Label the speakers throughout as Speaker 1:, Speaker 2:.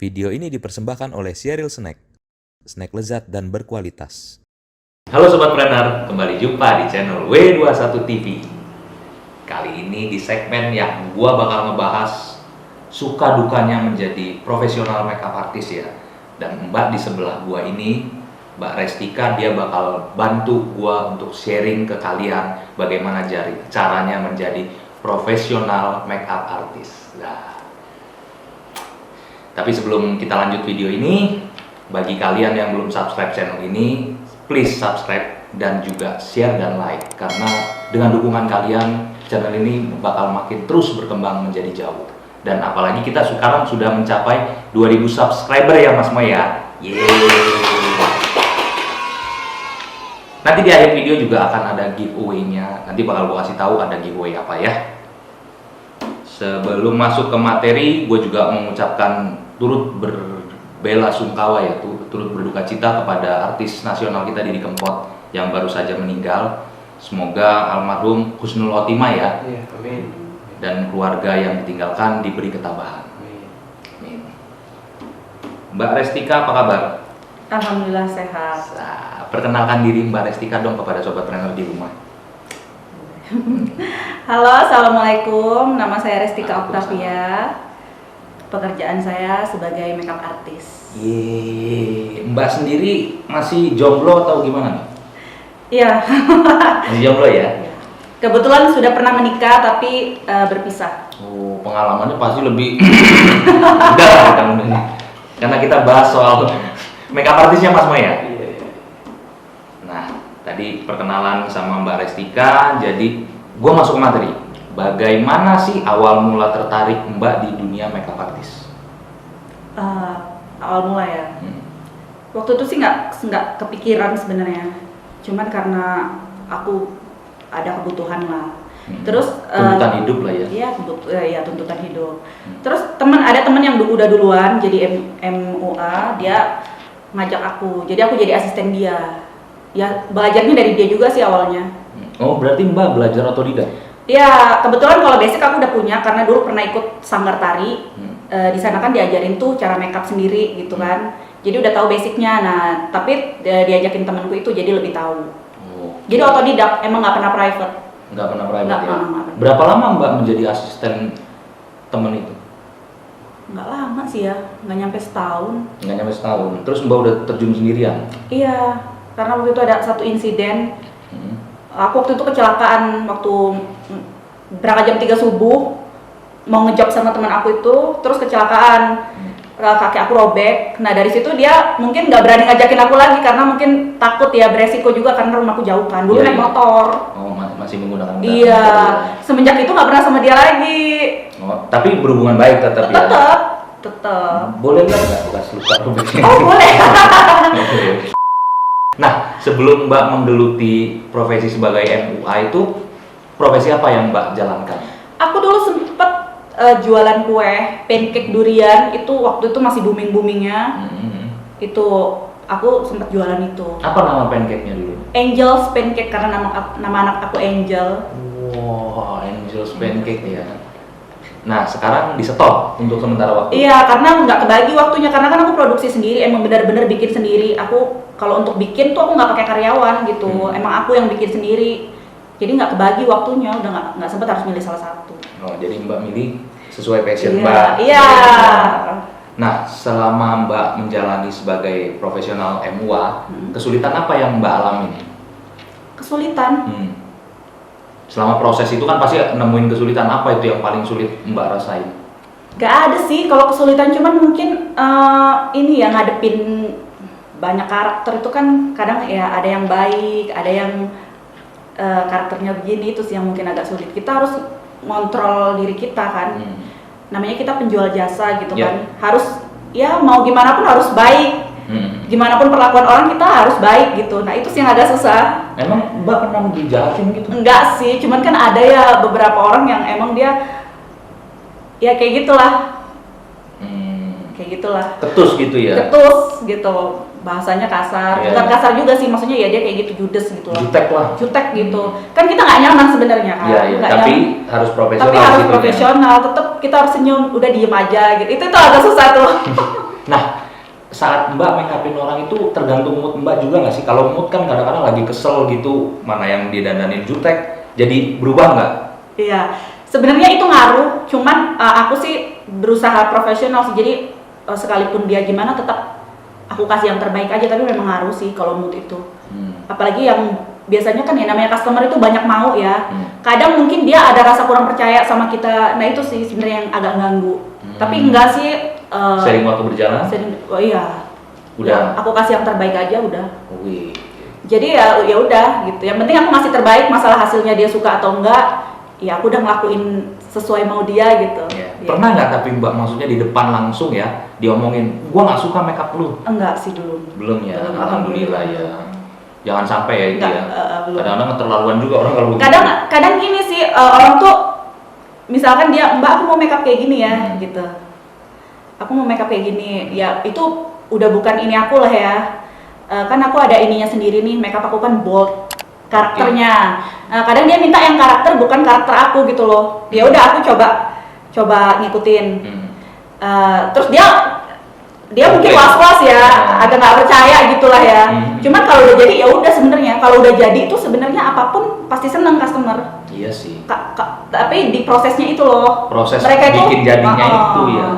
Speaker 1: Video ini dipersembahkan oleh Sheryl Snack. Snack lezat dan berkualitas.
Speaker 2: Halo Sobat Planner, kembali jumpa di channel W21 TV. Kali ini di segmen yang gua bakal ngebahas suka dukanya menjadi profesional makeup artist ya. Dan Mbak di sebelah gua ini, Mbak Restika, dia bakal bantu gua untuk sharing ke kalian bagaimana caranya menjadi profesional makeup artist. Nah, tapi sebelum kita lanjut video ini, bagi kalian yang belum subscribe channel ini, please subscribe dan juga share dan like. Karena dengan dukungan kalian, channel ini bakal makin terus berkembang menjadi jauh. Dan apalagi kita sekarang sudah mencapai 2000 subscriber ya Mas Moy ya. Yeay. Nanti di akhir video juga akan ada giveaway-nya. Nanti bakal gue kasih tahu ada giveaway apa ya. Sebelum masuk ke materi, gue juga mengucapkan turut berbela sungkawa ya, turut berduka cita kepada artis nasional kita Didi Kempot yang baru saja meninggal. Semoga almarhum husnul khotimah ya.
Speaker 3: Iya, amin.
Speaker 2: Dan keluarga yang ditinggalkan diberi ketabahan. Amin. Mbak Restika, apa kabar?
Speaker 4: Alhamdulillah sehat.
Speaker 2: Nah, perkenalkan diri Mbak Restika dong kepada Sobat Planner di rumah.
Speaker 4: Halo, assalamualaikum. Nama saya Restika Octavia. Pekerjaan saya sebagai makeup artist.
Speaker 2: Yeay, Mbak sendiri masih jomblo atau gimana nih?
Speaker 4: Iya.
Speaker 2: Masih jomblo ya?
Speaker 4: Kebetulan sudah pernah menikah tapi berpisah.
Speaker 2: Oh, pengalamannya pasti lebih enggak lah kita karena kita bahas soal makeup artisnya Mas Moy ya. Nah, tadi perkenalan sama Mbak Restika, jadi gue masuk ke materi. Bagaimana sih awal mula tertarik Mbak di dunia makeup artist?
Speaker 4: Awal mula ya. Waktu itu sih nggak kepikiran sebenarnya. Cuman karena aku ada kebutuhan lah. Terus
Speaker 2: tuntutan hidup lah ya.
Speaker 4: Iya, tuntutan hidup. Terus ada teman yang udah duluan jadi MUA, dia ngajak aku. Jadi aku jadi asisten dia. Ya, belajarnya dari dia juga sih awalnya.
Speaker 2: Oh, berarti Mbak belajar otodidak?
Speaker 4: Ya, kebetulan kalau basic aku udah punya karena dulu pernah ikut sanggar tari. Di sana kan diajarin tuh cara makeup sendiri gitu kan. Jadi udah tahu basicnya. Nah, tapi diajakin temanku itu jadi lebih tahu.
Speaker 2: Oh.
Speaker 4: Jadi otodidak, emang nggak pernah private.
Speaker 2: Nggak pernah private
Speaker 4: Nggak
Speaker 2: ya?
Speaker 4: pernah.
Speaker 2: Berapa lama Mbak menjadi asisten teman itu?
Speaker 4: Nggak lama sih ya, nggak nyampe setahun.
Speaker 2: Nggak nyampe setahun. Terus Mbak udah terjun sendirian?
Speaker 4: Iya, karena waktu itu ada satu insiden. Aku waktu itu kecelakaan waktu berangkat jam 3 subuh, mau ngejob sama teman aku itu, terus kecelakaan. Kaki aku robek. Nah dari situ dia mungkin nggak berani ngajakin aku lagi karena mungkin takut ya, beresiko juga karena rumahku jauh kan. Dulu naik motor.
Speaker 2: Oh, masih menggunakan motor.
Speaker 4: Iya. Semenjak itu nggak pernah sama dia lagi.
Speaker 2: Oh, tapi berhubungan baik tetap ya?
Speaker 4: Tetap.
Speaker 2: Boleh nggak bekas luka robeknya?
Speaker 4: Oh boleh.
Speaker 2: Nah, sebelum Mbak menggeluti profesi sebagai MUA itu, profesi apa yang Mbak jalankan?
Speaker 4: Aku dulu sempet jualan kue, pancake durian, itu waktu itu masih booming-boomingnya. Itu aku sempet jualan itu.
Speaker 2: Apa nama pancake-nya dulu?
Speaker 4: Angel's Pancake karena nama anak aku Angel.
Speaker 2: Wow, Angel's Pancake ya. Nah, sekarang di stop untuk sementara waktu.
Speaker 4: Iya, karena nggak kebagi waktunya, karena kan aku produksi sendiri, emang benar-benar bikin sendiri. Aku kalau untuk bikin tuh aku nggak pakai karyawan gitu, emang aku yang bikin sendiri. Jadi nggak kebagi waktunya, udah nggak sempet harus milih salah satu.
Speaker 2: Oh, jadi Mbak milih sesuai passion
Speaker 4: Iya,
Speaker 2: Mbak.
Speaker 4: iya.
Speaker 2: Nah, selama Mbak menjalani sebagai profesional MUA, kesulitan apa yang Mbak alami?
Speaker 4: Kesulitan?
Speaker 2: Selama proses itu kan pasti nemuin kesulitan, apa itu yang paling sulit Mbak rasain?
Speaker 4: Gak ada sih kalau kesulitan, cuman mungkin ini ya ngadepin banyak karakter itu kan kadang ya ada yang baik, ada yang karakternya begini, itu sih yang mungkin agak sulit. Kita harus ngontrol diri kita kan. Namanya kita penjual jasa gitu kan. Harus ya mau gimana pun harus baik. Gimana pun perlakuan orang kita harus baik gitu. Nah itu sih yang agak susah.
Speaker 2: Emang Mbak pernah dijahatin gitu?
Speaker 4: Enggak sih, cuman kan ada ya beberapa orang yang emang dia ya kayak gitulah. Kayak gitulah.
Speaker 2: Ketus gitu ya?
Speaker 4: Ketus gitu. Bahasanya kasar. Bukan kasar juga sih, maksudnya ya dia kayak gitu, judes gitu lah.
Speaker 2: Jutek lah.
Speaker 4: Jutek gitu. Kan kita nggak nyaman sebenarnya kan.
Speaker 2: Iya, tapi harus profesional.
Speaker 4: Tapi harus
Speaker 2: gitu
Speaker 4: profesional, tetap kita harus senyum, udah diem aja gitu. Itu agak susah tuh.
Speaker 2: Nah, saat Mbak make upin orang itu tergantung mood Mbak juga nggak sih? Kalau mood kan kadang-kadang lagi kesel gitu, mana yang didandanin jutek, jadi berubah nggak?
Speaker 4: Iya, sebenarnya itu ngaruh, cuman aku sih berusaha profesional sih, jadi sekalipun dia gimana tetap aku kasih yang terbaik aja, tapi memang ngaruh sih kalau mood itu. Apalagi yang biasanya kan ya namanya customer itu banyak mau ya, kadang mungkin dia ada rasa kurang percaya sama kita, nah itu sih sebenarnya yang agak ganggu. Tapi enggak sih.
Speaker 2: Sering waktu berjalan?
Speaker 4: Oh iya.
Speaker 2: Udah.
Speaker 4: Ya, aku kasih yang terbaik aja udah.
Speaker 2: Wih.
Speaker 4: Jadi ya udah gitu. Yang penting aku ngasih terbaik, masalah hasilnya dia suka atau enggak, ya aku udah ngelakuin sesuai mau dia gitu.
Speaker 2: Ya.
Speaker 4: Ya.
Speaker 2: Pernah nggak tapi Mbak maksudnya di depan langsung ya diomongin, gua nggak suka make up lu?
Speaker 4: Enggak sih dulu.
Speaker 2: Belum ya.
Speaker 4: Belum,
Speaker 2: Alhamdulillah ya. Jangan sampai ya itu
Speaker 4: Enggak,
Speaker 2: ya.
Speaker 4: belum.
Speaker 2: Kadang-kadang keterlaluan juga orang kalau begitu.
Speaker 4: Kadang gini sih, orang tuh misalkan dia, Mbak aku mau make up kayak gini ya gitu. Aku mau make up kayak gini, ya itu udah bukan ini aku lah ya. Kan aku ada ininya sendiri nih, make up aku kan bold karakternya. Kadang dia minta yang karakter bukan karakter aku gitu loh. Ya udah aku coba ngikutin. Terus dia mungkin was-was ya, agak nggak percaya gitulah ya. Cuman kalau udah jadi ya udah sebenarnya, kalau udah jadi itu sebenarnya apapun pasti seneng customer.
Speaker 2: Iya sih.
Speaker 4: Tapi di prosesnya itu loh.
Speaker 2: Proses
Speaker 4: mereka
Speaker 2: bikin
Speaker 4: itu,
Speaker 2: jadinya itu ya.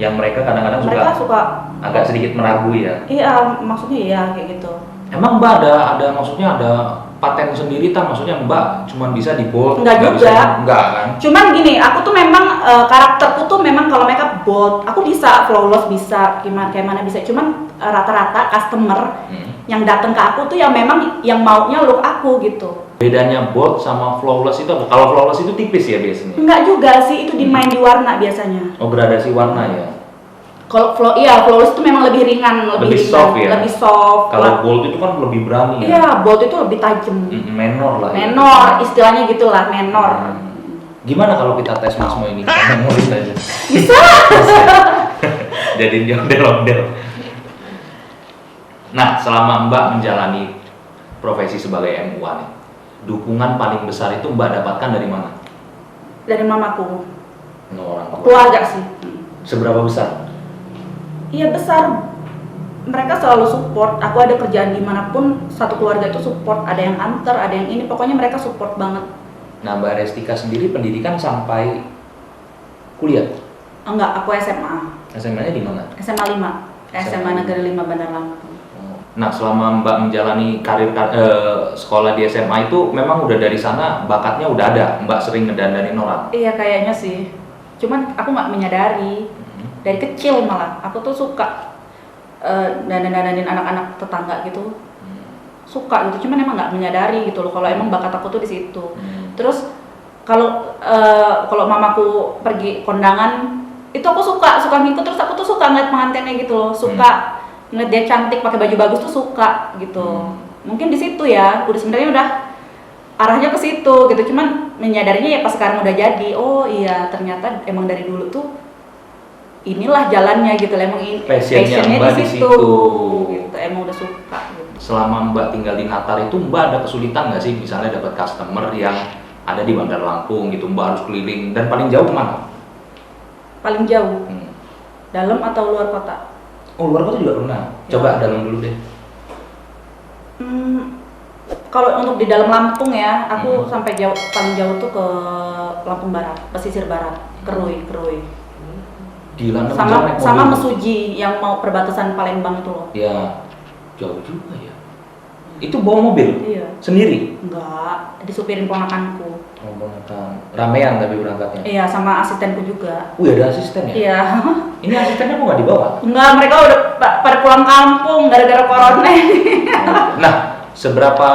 Speaker 2: Yang mereka kadang-kadang
Speaker 4: mereka suka
Speaker 2: agak sedikit meragu ya.
Speaker 4: Iya, maksudnya iya kayak gitu.
Speaker 2: Emang Mbak ada maksudnya ada paten sendiri tak? Maksudnya Mbak cuma bisa di bold?
Speaker 4: Enggak juga.
Speaker 2: Enggak kan?
Speaker 4: Cuman gini, aku tuh memang karakterku tuh memang kalau makeup bold, aku bisa flawless, bisa kayak mana bisa. Cuman rata-rata customer yang datang ke aku tuh yang memang yang maunya look aku gitu.
Speaker 2: Bedanya bold sama flawless itu apa? Kalau flawless itu tipis ya biasanya?
Speaker 4: Enggak juga sih, itu dimain di warna biasanya.
Speaker 2: Oh, gradasi warna ya?
Speaker 4: Kalau flawless itu memang lebih ringan,
Speaker 2: Lebih
Speaker 4: ringan,
Speaker 2: soft ya?
Speaker 4: lebih soft.
Speaker 2: Kalau bold itu kan lebih berani ya?
Speaker 4: Iya, bold itu lebih tajam.
Speaker 2: Menor lah ya?
Speaker 4: Menor, istilahnya gitulah, menor.
Speaker 2: Gimana kalau kita tes Mas Mo ini? Kita memoris aja.
Speaker 4: Bisa.
Speaker 2: Jadiin ondel-ondel. Nah, selama Mbak menjalani profesi sebagai MUA nih, dukungan paling besar itu Mbak dapatkan dari mana?
Speaker 4: Dari mamaku.
Speaker 2: Orang tua.
Speaker 4: Keluarga sih.
Speaker 2: Seberapa besar?
Speaker 4: Iya besar. Mereka selalu support. Aku ada kerjaan dimanapun, satu keluarga itu support. Ada yang antar, ada yang ini. Pokoknya mereka support banget.
Speaker 2: Nah, Mbak Restika sendiri pendidikan sampai kuliah?
Speaker 4: Enggak, aku SMA.
Speaker 2: SMA-nya di mana?
Speaker 4: SMA 5. SMA Negeri 5 Bandar Lampung.
Speaker 2: Nah, selama Mbak menjalani karir sekolah di SMA itu memang udah dari sana bakatnya udah ada. Mbak sering ngedandanin orang.
Speaker 4: Iya kayaknya sih. Cuman aku nggak menyadari. Dari kecil malah. Aku tuh suka dandan-dandanin anak-anak tetangga gitu. Suka gitu. Cuman emang nggak menyadari gitu loh. Kalau emang bakat aku tuh di situ. Terus kalau mamaku pergi kondangan, itu aku suka ngikut. Terus aku tuh suka ngeliat pengantinnya gitu loh. Suka ngeliat dia cantik pakai baju bagus tuh suka gitu. Mungkin di situ ya, udah sebenarnya udah arahnya ke situ gitu. Cuman menyadarinya ya pas sekarang udah jadi. Oh iya, ternyata emang dari dulu tuh inilah jalannya gitu. Emang passionnya di situ gitu. Emang udah suka gitu.
Speaker 2: Selama Mbak tinggal di Natar itu Mbak ada kesulitan nggak sih misalnya dapat customer yang ada di Bandar Lampung gitu, Mbak harus keliling dan paling jauh kemana?
Speaker 4: Paling jauh? Dalam atau luar kota?
Speaker 2: Oh, luar kota juga pernah? Coba dalam dulu deh.
Speaker 4: Kalau untuk di dalam Lampung ya, aku sampai paling jauh tuh ke Lampung Barat, pesisir barat, Kerui.
Speaker 2: Gila,
Speaker 4: sama Mesuji yang mau perbatasan Palembang itu loh.
Speaker 2: Ya, jauh juga ya. Itu bawa mobil?
Speaker 4: Iya.
Speaker 2: Sendiri?
Speaker 4: Enggak, disupirin ponakanku.
Speaker 2: Oh, ponakan. Ramean tapi berangkatnya?
Speaker 4: Iya, sama asistenku juga.
Speaker 2: Ada asisten ya?
Speaker 4: Iya.
Speaker 2: Ini asistennya kok nggak dibawa?
Speaker 4: Enggak, mereka udah pada pulang kampung gara-gara corona.
Speaker 2: Nah, seberapa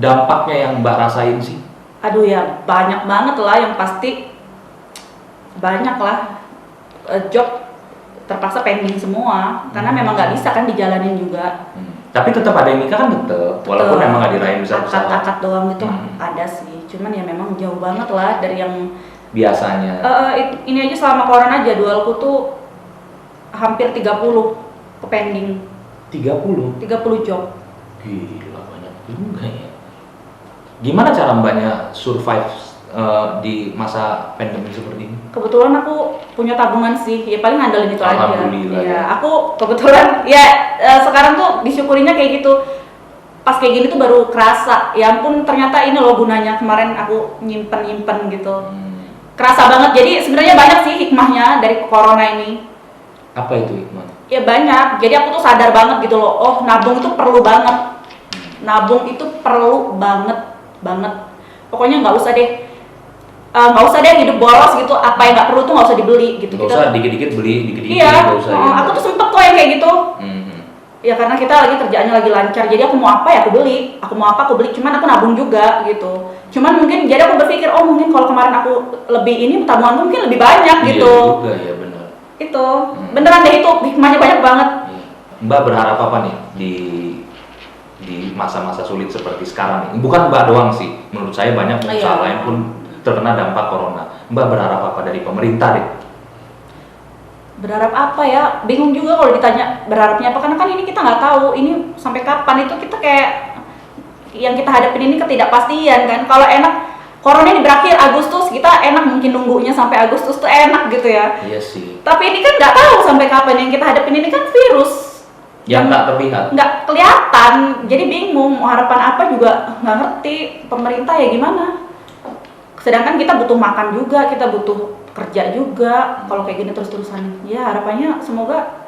Speaker 2: dampaknya yang Mbak rasain sih?
Speaker 4: Aduh ya, banyak banget lah yang pasti. Banyak lah. Job terpaksa pending semua. Karena memang nggak bisa kan dijalanin juga.
Speaker 2: Tapi tetap ada yang nikah kan tetap, walaupun memang nggak dirayain besar-besar.
Speaker 4: Akad doang itu ada sih. Cuman ya memang jauh banget lah dari yang
Speaker 2: biasanya.
Speaker 4: Ini aja selama corona jadwalku tuh hampir 30 ke pending.
Speaker 2: 30
Speaker 4: job.
Speaker 2: Gila, banyak juga ya. Gimana cara Mbaknya survive di masa pandemi seperti ini?
Speaker 4: Kebetulan aku punya tabungan sih, ya paling ngandelin itu aja.
Speaker 2: Alhamdulillah
Speaker 4: Ya,
Speaker 2: ya.
Speaker 4: aku kebetulan ya sekarang tuh disyukurinya kayak gitu. Pas kayak gini tuh baru kerasa, ya ampun ternyata ini loh gunanya kemarin aku nyimpen gitu. Kerasa banget, jadi sebenarnya banyak sih hikmahnya dari corona ini.
Speaker 2: Apa itu hikmah?
Speaker 4: Ya banyak, jadi aku tuh sadar banget gitu loh, oh nabung itu perlu banget. Nabung itu perlu banget. Pokoknya nggak usah deh hidup boros gitu, apa yang nggak perlu tuh nggak usah dibeli gitu.
Speaker 2: Nggak usah dikit-dikit beli, dikit-dikit
Speaker 4: Iya,
Speaker 2: nggak usah ya.
Speaker 4: aku tuh sempet kok yang kayak gitu.
Speaker 2: Mhm.
Speaker 4: Ya karena kita lagi kerjaannya lagi lancar, jadi aku mau apa ya aku beli, cuman aku nabung juga gitu. Cuman mungkin jadi aku berpikir, oh mungkin kalau kemarin aku lebih ini tabunganku mungkin lebih banyak gitu.
Speaker 2: Iya juga ya, benar.
Speaker 4: Itu beneran deh, itu hikmahnya banyak banget.
Speaker 2: Iya. Mbak berharap apa nih di masa-masa sulit seperti sekarang ini? Bukan Mbak doang sih, menurut saya banyak pengusaha
Speaker 4: Iya.
Speaker 2: lain pun terkena dampak corona. Mbak berharap apa dari pemerintah deh?
Speaker 4: Berharap apa ya? Bingung juga kalau ditanya berharapnya apa, karena kan ini kita nggak tahu ini sampai kapan. Itu kita kayak yang kita hadapin ini ketidakpastian kan. Kalau enak corona ini berakhir Agustus, kita enak mungkin nunggunya sampai Agustus tuh enak gitu ya.
Speaker 2: Iya sih.
Speaker 4: Tapi ini kan nggak tahu sampai kapan. Yang kita hadapin ini kan virus
Speaker 2: Yang tak terlihat.
Speaker 4: nggak kelihatan, jadi bingung mau harapan apa juga nggak ngerti. Pemerintah ya gimana, sedangkan kita butuh makan juga, kita butuh kerja juga. Kalau kayak gini terus-terusan, ya harapannya semoga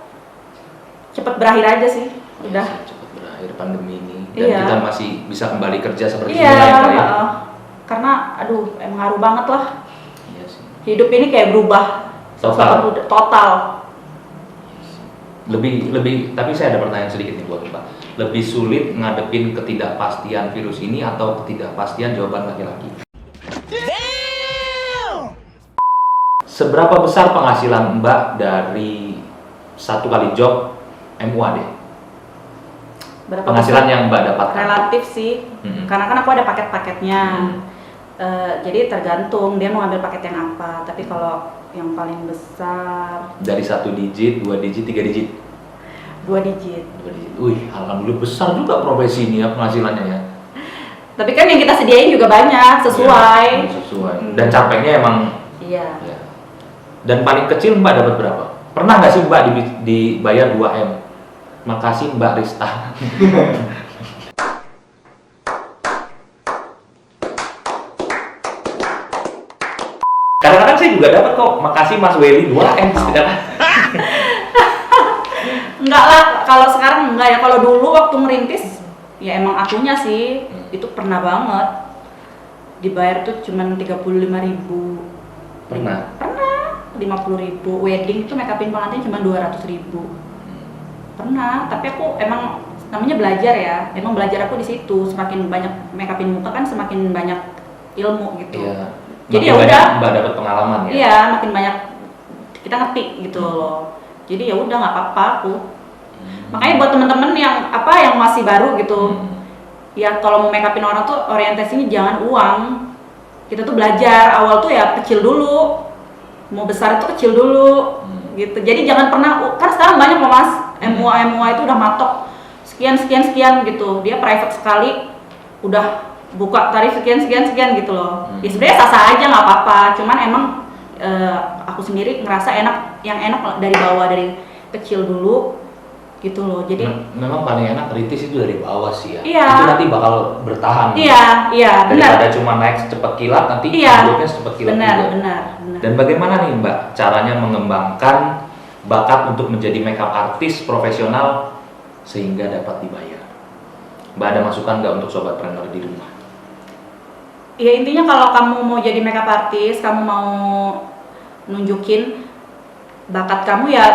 Speaker 4: cepat berakhir aja sih. Udah.
Speaker 2: Iya sih, cepat berakhir pandemi ini dan
Speaker 4: Iya.
Speaker 2: kita masih bisa kembali kerja seperti
Speaker 4: Iya,
Speaker 2: semula ya, Mbak, ya?
Speaker 4: karena aduh emang ngaruh banget lah.
Speaker 2: Iya sih.
Speaker 4: Hidup ini kayak berubah total.
Speaker 2: Lebih tapi saya ada pertanyaan sedikit nih buat Mbak. Lebih sulit ngadepin ketidakpastian virus ini atau ketidakpastian jawaban laki-laki? Seberapa besar penghasilan Mbak dari satu kali job MUAD?
Speaker 4: Berapa
Speaker 2: Penghasilan
Speaker 4: besar?
Speaker 2: yang Mbak dapatkan?
Speaker 4: Relatif sih, karena kan aku ada paket-paketnya. Jadi tergantung dia mau ambil paket yang apa. Tapi kalau yang paling besar
Speaker 2: Dari 1 digit, 2 digit, 3 digit?
Speaker 4: 2 digit.
Speaker 2: 2 digit. Wih, alhamdulillah besar juga profesi ini ya penghasilannya ya.
Speaker 4: Tapi kan yang kita sediain juga banyak, sesuai.
Speaker 2: Ya, sesuai. Dan capeknya emang
Speaker 4: Iya.
Speaker 2: ya. Dan paling kecil Mbak dapat berapa? Pernah nggak sih Mbak dibayar 2M? Makasih Mbak Rista. Kadang-kadang saya juga dapat kok. Makasih Mas Welly 2M.
Speaker 4: Enggak lah, kalau sekarang enggak ya. Kalau dulu waktu ngerintis, ya emang akunya sih, itu pernah banget. Dibayar tuh cuman 35.000.
Speaker 2: Pernah?
Speaker 4: Pernah, 50.000. Wedding itu make upin pengantin cuma 200.000. Pernah, tapi aku emang namanya belajar ya. Emang belajar aku di situ. Semakin banyak make upin muka kan semakin banyak ilmu gitu.
Speaker 2: Iya.
Speaker 4: Jadi
Speaker 2: Makin
Speaker 4: ya
Speaker 2: banyak
Speaker 4: udah.
Speaker 2: Mbak dapat pengalaman ya.
Speaker 4: Iya, makin banyak kita ngerti gitu loh. Jadi ya udah nggak apa-apa aku. Makanya buat temen-temen yang masih baru gitu, ya kalau mau make upin orang tuh orientasinya jangan uang. Kita tuh belajar awal tuh ya kecil dulu, mau besar itu kecil dulu, gitu. Jadi jangan pernah, kan sekarang banyak loh mas, MUA itu udah matok sekian gitu. Dia private sekali, udah buka tarif sekian gitu loh. Ya sebenarnya sah-sah aja nggak apa-apa, cuman emang aku sendiri ngerasa yang enak dari bawah, dari kecil dulu gitu loh. Jadi
Speaker 2: memang paling enak rintis itu dari bawah sih ya.
Speaker 4: Iya.
Speaker 2: Itu nanti bakal bertahan.
Speaker 4: Iya, benar.
Speaker 2: Daripada cuma naik secepat kilat, nanti
Speaker 4: Iya,
Speaker 2: hidupnya secepat kilat juga.
Speaker 4: benar.
Speaker 2: Dan bagaimana nih Mbak caranya mengembangkan bakat untuk menjadi makeup artist profesional sehingga dapat dibayar? Mbak ada masukan nggak untuk sobat planner di rumah?
Speaker 4: Ya intinya kalau kamu mau jadi makeup artist, kamu mau nunjukin bakat kamu ya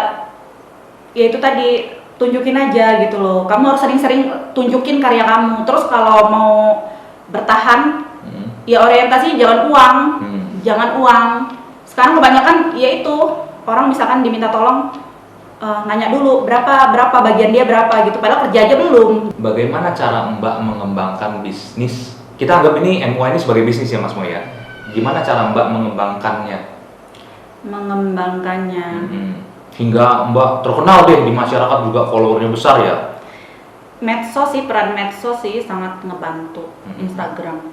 Speaker 4: itu tadi, tunjukin aja gitu loh. Kamu harus sering-sering tunjukin karya kamu. Terus kalau mau bertahan, ya orientasinya jangan uang. Sekarang kebanyakan ya itu, orang misalkan diminta tolong nanya dulu berapa bagian dia berapa gitu, padahal kerja aja belum.
Speaker 2: Bagaimana cara Mbak mengembangkan bisnis? Kita anggap ini MUA ini sebagai bisnis ya Mas Mo ya. Gimana cara Mbak mengembangkannya? Hingga Mbak terkenal deh di masyarakat, juga followernya besar ya.
Speaker 4: Peran medsos sih sangat ngebantu. Instagram.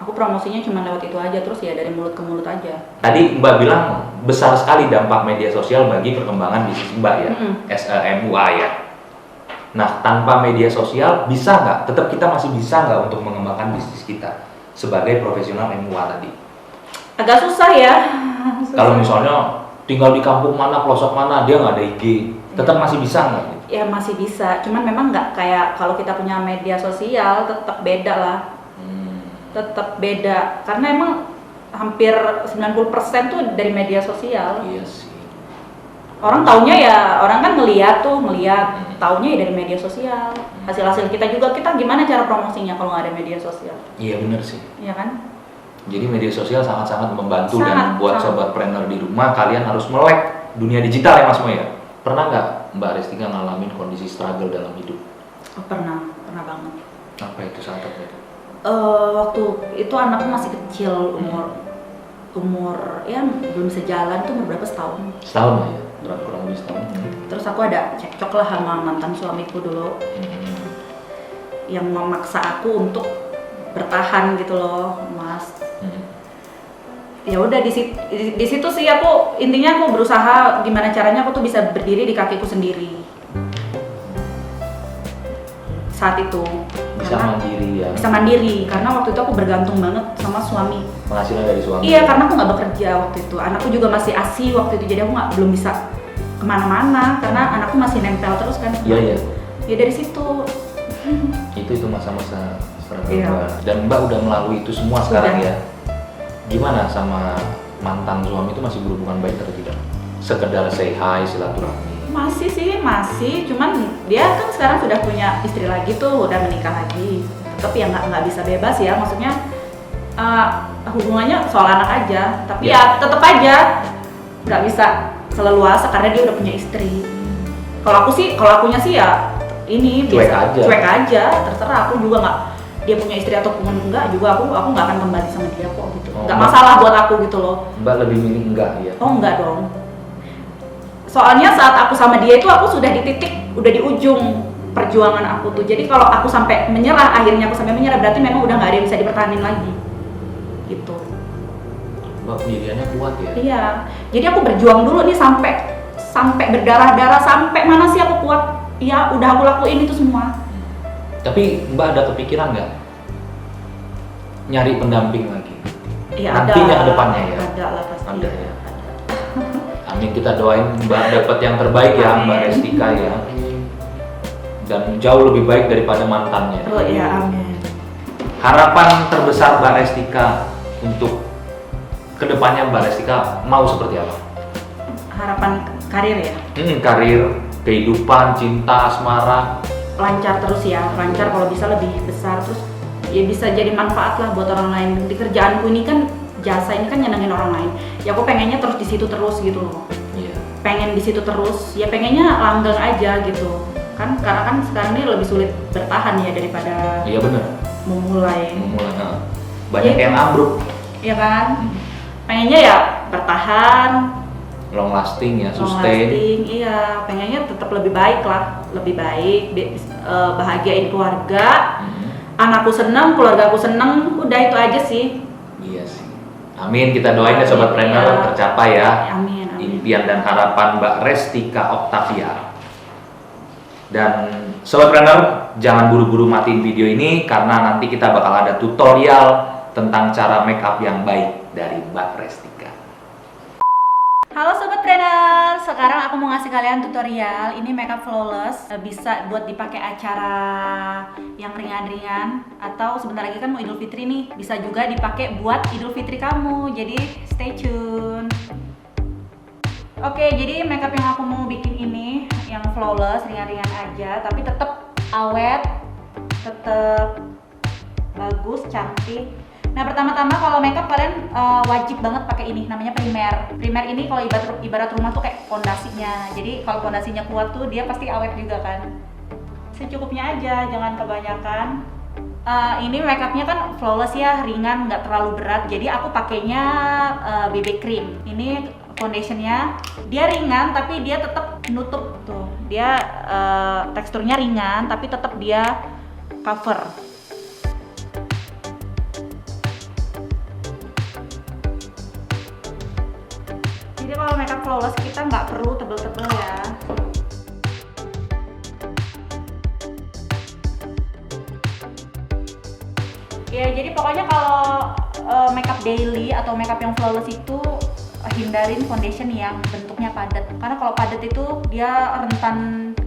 Speaker 4: Aku Aku promosinya cuma lewat itu aja, terus ya dari mulut ke mulut aja.
Speaker 2: Tadi Mbak bilang besar sekali dampak media sosial bagi perkembangan bisnis Mbak ya, as a MUA ya. Nah, tanpa media sosial bisa nggak? Tetap kita masih bisa nggak untuk mengembangkan bisnis kita sebagai profesional MUA tadi?
Speaker 4: Agak susah ya.
Speaker 2: Kalau misalnya tinggal di kampung mana, pelosok mana, dia nggak ada IG, tetap masih bisa nggak?
Speaker 4: Ya masih bisa, cuman memang nggak kayak kalau kita punya media sosial, tetap beda lah. Tetap beda, karena emang hampir 90% tuh dari media sosial.
Speaker 2: Iya sih.
Speaker 4: Orang taunya ya, orang kan ngeliat, taunya ya dari media sosial. Hasil-hasil kita juga, kita gimana cara promosinya kalau nggak ada media sosial?
Speaker 2: Iya benar sih.
Speaker 4: Iya kan?
Speaker 2: Jadi media sosial sangat-sangat membantu
Speaker 4: Sangat,
Speaker 2: dan buat
Speaker 4: sangat.
Speaker 2: sobat planner di rumah, kalian harus melek dunia digital ya Mas Mo ya. Pernah nggak Mbak Restika ngalamin kondisi struggle dalam hidup?
Speaker 4: Oh, pernah banget.
Speaker 2: Apa itu saat itu?
Speaker 4: Waktu itu anakku masih kecil, umur ya belum sejalan tuh, umur berapa, setahun.
Speaker 2: Setahun lah ya, kurang lebih setahun.
Speaker 4: Terus aku ada cekcok lah sama mantan suamiku dulu, yang memaksa aku untuk bertahan gitu loh, Mas. Ya udah di situ sih aku intinya aku berusaha gimana caranya aku tuh bisa berdiri di kakiku sendiri. Saat itu
Speaker 2: Bisa mandiri ya.
Speaker 4: bisa mandiri karena waktu itu aku bergantung banget sama suami.
Speaker 2: Penghasilan dari suami.
Speaker 4: Iya, karena aku nggak bekerja waktu itu. Anakku juga masih ASI waktu itu, jadi aku belum bisa kemana-mana karena anakku masih nempel terus kan.
Speaker 2: Iya.
Speaker 4: Ya dari situ.
Speaker 2: Itu masa-masa struggle
Speaker 4: Iya.
Speaker 2: Mbak. Dan Mbak udah melalui itu semua sekarang
Speaker 4: Udah.
Speaker 2: ya. Gimana sama mantan suami itu masih berhubungan baik atau tidak? Sekedar say hi, silaturahmi.
Speaker 4: Masih sih, cuman dia kan sekarang sudah punya istri lagi tuh, udah menikah lagi. Tetap ya nggak bisa bebas ya, maksudnya hubungannya soal anak aja. Tapi ya tetap aja nggak bisa seleluasa karena dia udah punya istri. Kalau akunya sih ya ini
Speaker 2: Cuek
Speaker 4: biasa,
Speaker 2: aja.
Speaker 4: cuek aja, terserah. Aku juga nggak, dia punya istri ataupun enggak juga aku nggak akan kembali sama dia kok gitu.
Speaker 2: Oh,
Speaker 4: Nggak
Speaker 2: Mbak.
Speaker 4: masalah buat aku gitu loh.
Speaker 2: Mbak lebih milih enggak ya?
Speaker 4: Oh enggak dong. Soalnya saat aku sama dia itu aku sudah di titik, udah di ujung perjuangan aku tuh. Jadi kalau aku sampai menyerah, akhirnya aku sampai menyerah, berarti memang udah nggak ada yang bisa dipertahanin lagi. Gitu.
Speaker 2: Mbak pendiriannya kuat ya?
Speaker 4: Iya. Jadi aku berjuang dulu nih sampai berdarah-darah, sampai mana sih aku kuat. Iya, udah aku lakuin itu semua.
Speaker 2: Tapi Mbak ada kepikiran nggak nyari pendamping lagi?
Speaker 4: Iya,
Speaker 2: Nantinya ke depannya ya?
Speaker 4: Ada lah pasti.
Speaker 2: Ada ya. Amin, kita doain Mbak dapat yang terbaik ya, Mbak Restika ya. Dan jauh lebih baik daripada mantannya.
Speaker 4: Oh iya, amin.
Speaker 2: Harapan terbesar Mbak Restika untuk kedepannya Mbak Restika mau seperti apa?
Speaker 4: Harapan karir ya.
Speaker 2: Karir, kehidupan, cinta, asmara.
Speaker 4: Lancar terus ya, lancar kalau bisa lebih besar, terus ya bisa jadi manfaat lah buat orang lain. Di kerjaanku ini kan jasa ini kan nyenengin orang lain. Ya aku pengennya terus di situ terus gitu loh.
Speaker 2: Iya.
Speaker 4: Pengen di situ terus, ya pengennya langgeng aja gitu. Kan karena kan sekarang ini lebih sulit bertahan ya daripada
Speaker 2: Iya benar.
Speaker 4: memulai.
Speaker 2: Banyak
Speaker 4: Iya.
Speaker 2: yang ambruk.
Speaker 4: Ya kan? Pengennya ya bertahan,
Speaker 2: Long lasting ya,
Speaker 4: long
Speaker 2: sustain.
Speaker 4: lasting, iya. Pengennya tetap lebih baik lah, lebih baik, bahagiain keluarga. Anakku seneng, keluarga aku seneng, udah itu aja sih.
Speaker 2: Iya sih. Amin, kita doain ya Sobat Planner
Speaker 4: Iya.
Speaker 2: tercapai ya.
Speaker 4: Amin, amin.
Speaker 2: Impian dan harapan Mbak Restika Octavia. Dan Sobat Planner, jangan buru-buru matiin video ini karena nanti kita bakal ada tutorial tentang cara make up yang baik dari Mbak Restika.
Speaker 4: Halo Sobat Trainer, sekarang aku mau ngasih kalian tutorial. Ini makeup flawless, bisa buat dipakai acara yang ringan-ringan. Atau sebentar lagi kan mau Idul Fitri nih, bisa juga dipakai buat Idul Fitri kamu. Jadi stay tune. Oke, jadi makeup yang aku mau bikin ini yang flawless, ringan-ringan aja, tapi tetap awet, tetap bagus, cantik. Nah, pertama-tama kalau makeup kalian wajib banget pakai ini, namanya primer. Primer ini kalau ibarat rumah tuh kayak fondasinya. Jadi kalau fondasinya kuat tuh dia pasti awet juga kan. Secukupnya aja, jangan kebanyakan. Ini makeupnya kan flawless ya, ringan, nggak terlalu berat. Jadi aku pakainya BB cream. Ini foundationnya, dia ringan tapi dia tetap nutup tuh. Dia teksturnya ringan tapi tetap dia cover. kalau makeup flawless kita nggak perlu tebel-tebel ya. Ya jadi pokoknya kalau makeup daily atau makeup yang flawless itu hindarin foundation yang bentuknya padat. Karena kalau padat itu dia rentan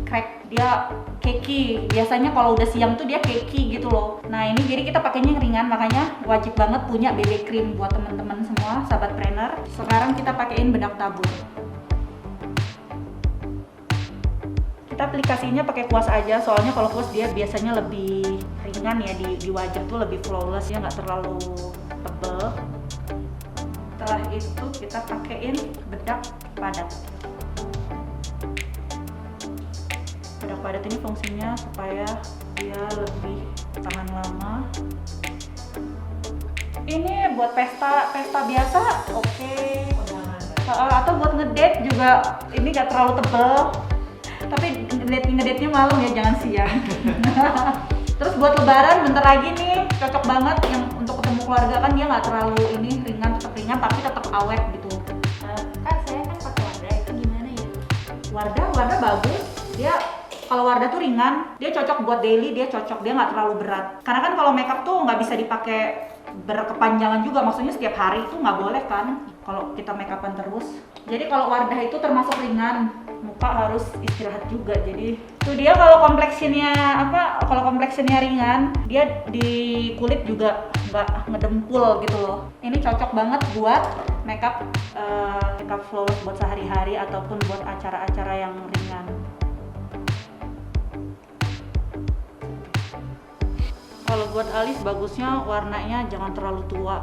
Speaker 4: crack, dia cakey. Biasanya kalau udah siang tuh dia cakey gitu loh. Nah ini jadi kita pakainya yang ringan, makanya wajib banget punya BB cream buat teman-teman semua, sahabat trainer. Sekarang kita pakein bedak tabur. Kita aplikasinya pakai kuas aja, soalnya kalau kuas dia biasanya lebih ringan ya di wajah tuh, lebih flawless ya, nggak terlalu tebel. Setelah itu kita pakein bedak padat. Bedak padat ini fungsinya supaya dia lebih tahan lama. Ini buat pesta biasa, oke. Atau buat ngedate juga ini nggak terlalu tebel. Tapi ngedate-nya malam ya, jangan siang. Terus buat lebaran bentar lagi nih, cocok banget yang untuk ketemu keluarga, kan dia nggak terlalu ini ringan, tetap ringan tapi tetap awet gitu. Kan saya kan pakai Wardah, itu gimana ya? Wardah bagus. Dia kalau Wardah tuh ringan, dia cocok buat daily, dia nggak terlalu berat. Karena kan kalau makeup tuh nggak bisa dipakai berkepanjangan juga, maksudnya setiap hari itu nggak boleh kan kalau kita makeupan terus. Jadi kalau Wardah itu termasuk ringan, muka harus istirahat juga. Jadi itu dia kalau kompleksinya ringan, dia di kulit juga nggak ngedempul gitu loh. Ini cocok banget buat makeup flawless buat sehari-hari ataupun buat acara-acara yang ringan. Kalau buat alis bagusnya warnanya jangan terlalu tua.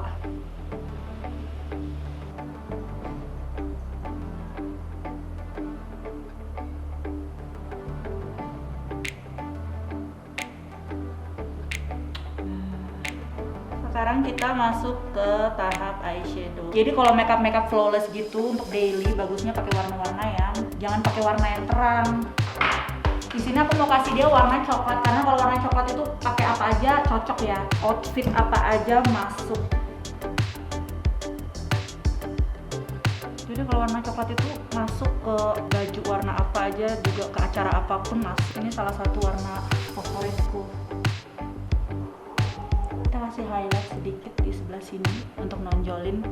Speaker 4: Sekarang kita masuk ke tahap eyeshadow. Jadi kalau makeup flawless gitu untuk daily bagusnya pakai warna-warna yang jangan pakai warna yang terang. Di sini aku mau kasih dia warna coklat, karena kalau warna coklat itu pakai apa aja cocok ya, outfit apa aja masuk. Jadi kalau warna coklat itu masuk ke baju warna apa aja, juga ke acara apapun masuk. Ini salah satu warna favoritku. Kita kasih highlight sedikit di sebelah sini untuk nonjolin.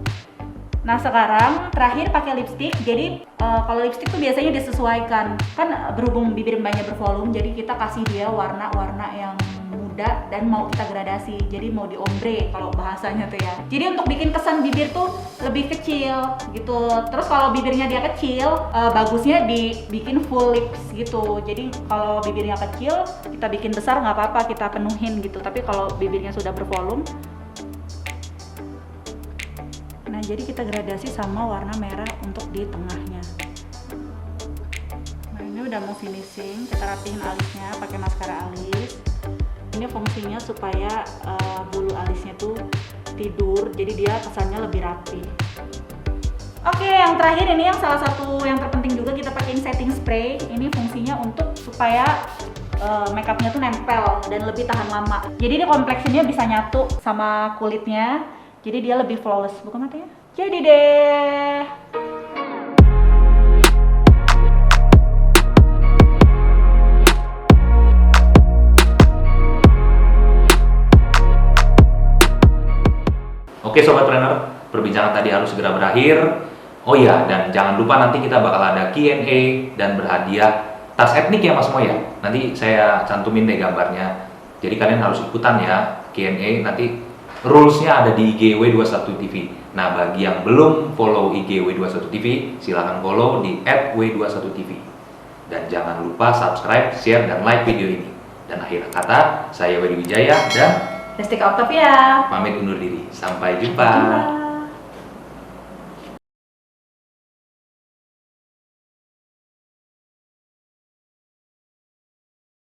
Speaker 4: Nah sekarang terakhir pakai lipstick. Jadi kalau lipstick tuh biasanya disesuaikan, kan berhubung bibir mbaknya bervolume, jadi kita kasih dia warna-warna yang muda dan mau kita gradasi. Jadi mau di ombre kalau bahasanya tuh ya. Jadi untuk bikin kesan bibir tuh lebih kecil gitu. Terus kalau bibirnya dia kecil, bagusnya dibikin full lips gitu. Jadi kalau bibirnya kecil kita bikin besar nggak apa-apa, kita penuhin gitu. Tapi kalau bibirnya sudah bervolume, nah jadi kita gradasi sama warna merah untuk di tengahnya. Nah ini udah mau finishing, kita rapihin alisnya pakai maskara alis. Ini fungsinya supaya bulu alisnya tuh tidur, jadi dia kesannya lebih rapi. Oke, yang terakhir ini yang salah satu yang terpenting juga, kita pakein setting spray. Ini fungsinya untuk supaya makeupnya tuh nempel dan lebih tahan lama. Jadi ini kompleksinya bisa nyatu sama kulitnya. Jadi dia lebih flawless. Buka matanya. Jadi deh.
Speaker 2: Oke sobat trainer, perbincangan tadi harus segera berakhir. Oh iya, dan jangan lupa nanti kita bakal ada Q&A dan berhadiah tas etnik ya Mas Mo ya. Nanti saya cantumin deh gambarnya. Jadi kalian harus ikutan ya Q&A. Nanti rules-nya ada di IG W21 TV. Nah, bagi yang belum follow IG W21 TV, silahkan follow di @W21 TV. Dan jangan lupa subscribe, share, dan like video ini. Dan akhir kata, saya Wedi Wijaya dan
Speaker 4: Destika Octavia.
Speaker 2: pamit undur diri. Sampai jumpa.
Speaker 4: Jumpa.